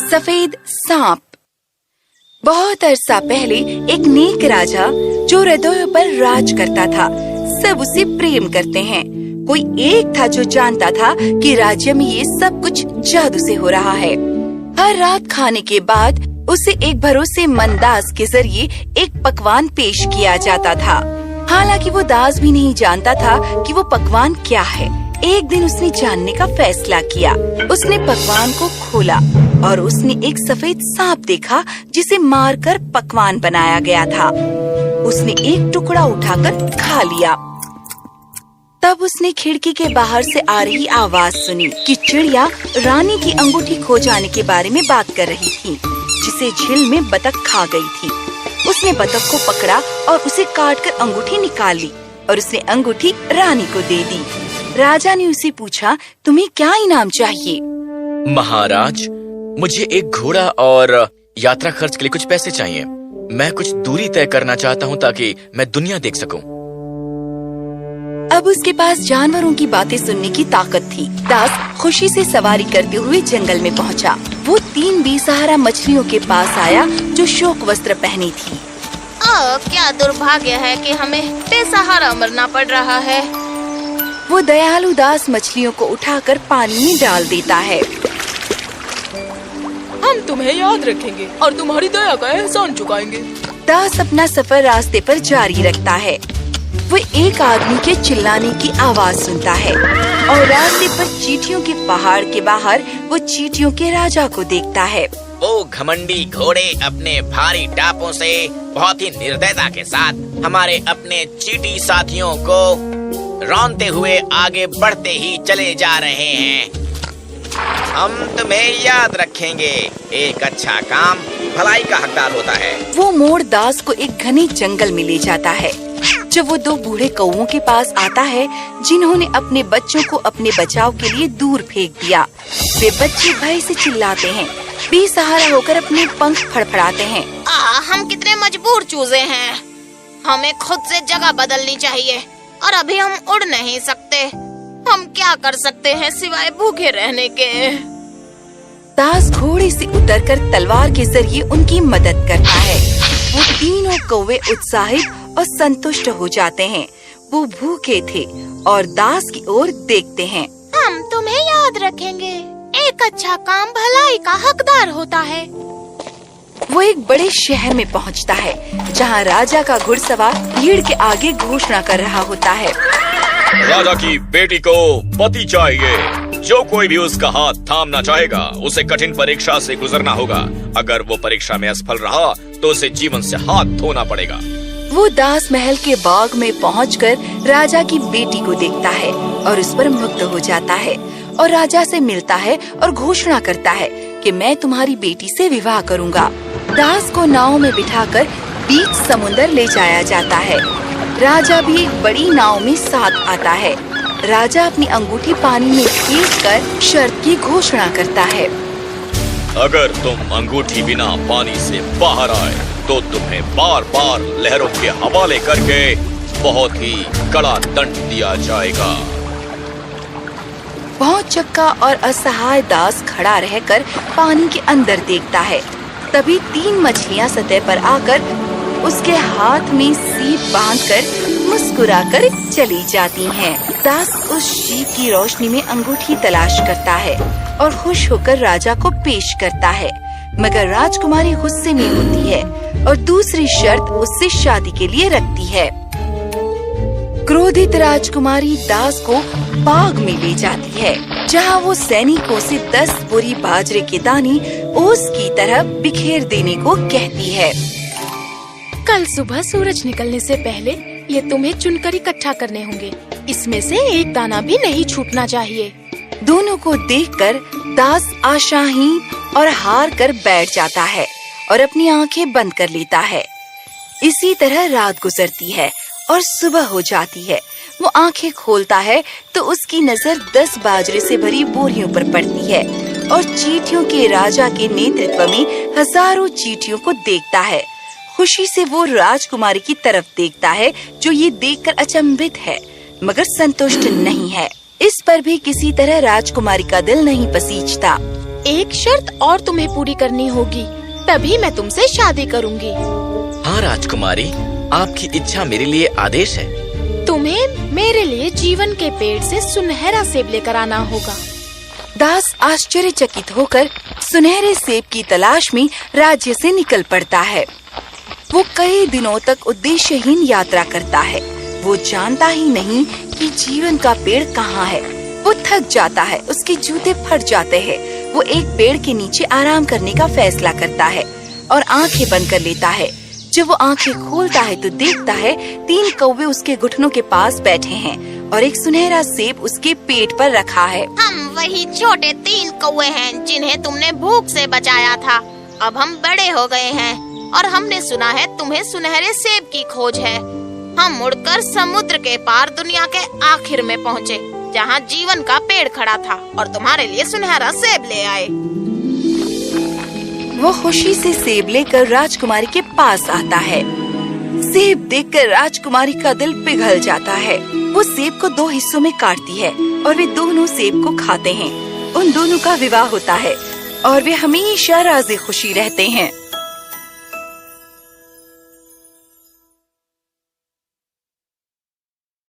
सफेद सांप। बहुत अरसा पहले एक नेक राजा जो हृदयों पर राज करता था, सब उसे प्रेम करते हैं। कोई एक था जो जानता था कि राज्य में ये सब कुछ जादू से हो रहा है। हर रात खाने के बाद उसे एक भरोसेमंद दास के जरिए एक पकवान पेश किया जाता था। हालांकि वो दास भी नहीं जानता था कि वो पकवान क्या है। एक दिन उसने जानने का फैसला किया। उसने पकवान को खोला और उसने एक सफेद सांप देखा जिसे मारकर पकवान बनाया गया था। उसने एक टुकड़ा उठाकर खा लिया। तब उसने खिड़की के बाहर से आ रही आवाज सुनी कि चिड़िया रानी की अंगूठी खो जाने के बारे में बात कर रही थी, जिसे झील में बतख खा गई थी। उसने बतख को पकड़ा और उसे काटकर अंगूठी निकाल ली और उसने अंगूठी रानी को दे दी। राजा ने उसे पूछा, तुम्हें क्या इनाम चाहिए? महाराज, मुझे एक घोड़ा और यात्रा खर्च के लिए कुछ पैसे चाहिए। मैं कुछ दूरी तय करना चाहता हूँ ताकि मैं दुनिया देख सकूं। अब उसके पास जानवरों की बातें सुनने की ताकत थी। दास खुशी से सवारी करते हुए जंगल में पहुंचा। वो 3 बेसहारा मछलियों के पास आया जो शोक वस्त्र पहनी थी। क्या दुर्भाग्य है कि हमें बेसहारा मरना पड़ रहा है। वो दयालु दास मछलियों को उठाकर पानी में डाल देता है। हम तुम्हें याद रखेंगे और तुम्हारी दया का एहसान चुकाएंगे। दास अपना सफर रास्ते पर जारी रखता है। वो एक आदमी के चिल्लाने की आवाज सुनता है और रास्ते पर चींटियों के पहाड़ के बाहर वो चींटियों के राजा को देखता है। वो घमंडी घोड़े अपने भारी टापों से बहुत ही निर्दयता के साथ हमारे अपने चींटी साथियों को रौंदते हुए आगे बढ़ते ही चले जा रहे हैं। हम तुम्हें याद रखेंगे। एक अच्छा काम भलाई का हकदार होता है। वो मोड़ दास को एक घने जंगल में ले जाता है। जब वो 2 बूढ़े कौओं के पास आता है जिन्होंने अपने बच्चों को अपने बचाव के लिए दूर फेंक दिया, वे बच्चे भय से चिल्लाते हैं, बेसहारा होकर अपने पंख फड़फड़ाते हैं। हम कितने मजबूर चूजे हैं। हमें खुद से जगह बदलनी चाहिए और अभी हम उड़ नहीं सकते। हम क्या कर सकते हैं सिवाय भूखे रहने के? दास घोड़े से उतरकर तलवार के जरिए उनकी मदद करता है। वो तीनों कौवे उत्साहित और संतुष्ट हो जाते हैं। वो भूखे थे और दास की ओर देखते हैं। हम तुम्हें याद रखेंगे। एक अच्छा काम भलाई का हकदार होता है। वो एक बड़े शहर में पहुंचता है जहां राजा का घुड़सवार भीड़ के आगे घोषणा कर रहा होता है। राजा की बेटी को पति चाहिए। जो कोई भी उसका हाथ थामना चाहेगा उसे कठिन परीक्षा से गुजरना होगा। अगर वो परीक्षा में असफल रहा तो उसे जीवन से हाथ धोना पड़ेगा। वो दास महल के बाग में पहुंचकर राजा की बेटी को देखता है और उस पर मुग्ध हो जाता है और राजा से मिलता है और घोषणा करता है कि मैं तुम्हारी बेटी से विवाह करूंगा। दास को नाव में बिठाकर बीच समुंदर ले जाया जाता है। राजा भी एक बड़ी नाव में साथ आता है। राजा अपनी अंगूठी पानी में फेंककर शर्त की घोषणा करता है। अगर तुम अंगूठी बिना पानी से बाहर आए तो तुम्हें बार बार लहरों के हवाले करके बहुत ही कड़ा दंड दिया जाएगा। बहुत चक्का और असहाय दास खड़ा रहकर पानी के अंदर देखता है। तभी 3 मछलियां सतह पर आकर उसके हाथ में सीप बांधकर मुस्कुराकर चली जाती हैं। दास उस जीप की रोशनी में अंगूठी तलाश करता है और खुश होकर राजा को पेश करता है, मगर राजकुमारी गुस्से में होती है और दूसरी शर्त उससे शादी के लिए रखती है। क्रोधित राजकुमारी दास को बाग में ले जाती है, जहां वो सैनिकों से 10 बोरी बाजरे के दाने ओस की तरह बिखेर देने को कहती है। कल सुबह सूरज निकलने से पहले ये तुम्हें चुनकर इकट्ठा करने होंगे। इसमें से एक दाना भी नहीं छूटना चाहिए। दोनों को देखकर दास आशाहीन और हार कर बैठ जाता है और अपनी आंखें बंद कर लेता है। इसी तरह रात गुजरती है और सुबह हो जाती है। वो आंखें खोलता है तो उसकी नजर 10 बाजरे से भरी बोरियों पर पड़ती है और चींटियों के राजा के नेतृत्व में हजारों चींटियों को देखता है। खुशी से वो राजकुमारी की तरफ देखता है जो ये देखकर अचंभित है मगर संतुष्ट नहीं है। इस पर भी किसी तरह राजकुमारी का दिल नहीं पसीजता। एक शर्त और तुम्हें पूरी करनी होगी, तभी मैं तुमसे शादी करूंगी। हाँ राजकुमारी, आपकी इच्छा मेरे लिए आदेश है। तुम्हें मेरे लिए जीवन के पेड़ से सुनहरा सेब लेकर आना होगा। दास आश्चर्यचकित होकर सुनहरे सेब की तलाश में राज्य से निकल पड़ता है। वो कई दिनों तक उद्देश्यहीन यात्रा करता है। वो जानता ही नहीं कि जीवन का पेड़ कहाँ है। वो थक जाता है, उसके जूते फट जाते हैं। वो एक पेड़ के नीचे आराम करने का फैसला करता है और आंखें बंद कर लेता है। जब वो आंखें खोलता है तो देखता है 3 कौवे उसके घुटनों के पास बैठे हैं और एक सुनहरा सेब उसके पेट पर रखा है। हम वही छोटे 3 कौवे हैं जिन्हें तुमने भूख से बचाया था। अब हम बड़े हो गए हैं और हमने सुना है तुम्हें सुनहरे सेब की खोज है। हम मुड़कर समुद्र के पार दुनिया के आखिर में पहुँचे, जहाँ जीवन का पेड़ खड़ा था, और तुम्हारे लिए सुनहरा सेब ले आए। वो खुशी से सेब लेकर राजकुमारी के पास आता है। सेब देखकर राजकुमारी का दिल पिघल जाता है। वो सेब को 2 हिस्सों में काटती है और वे दोनों सेब को खाते हैं। उन दोनों का विवाह होता है और वे हमेशा राज़ी खुशी रहते हैं।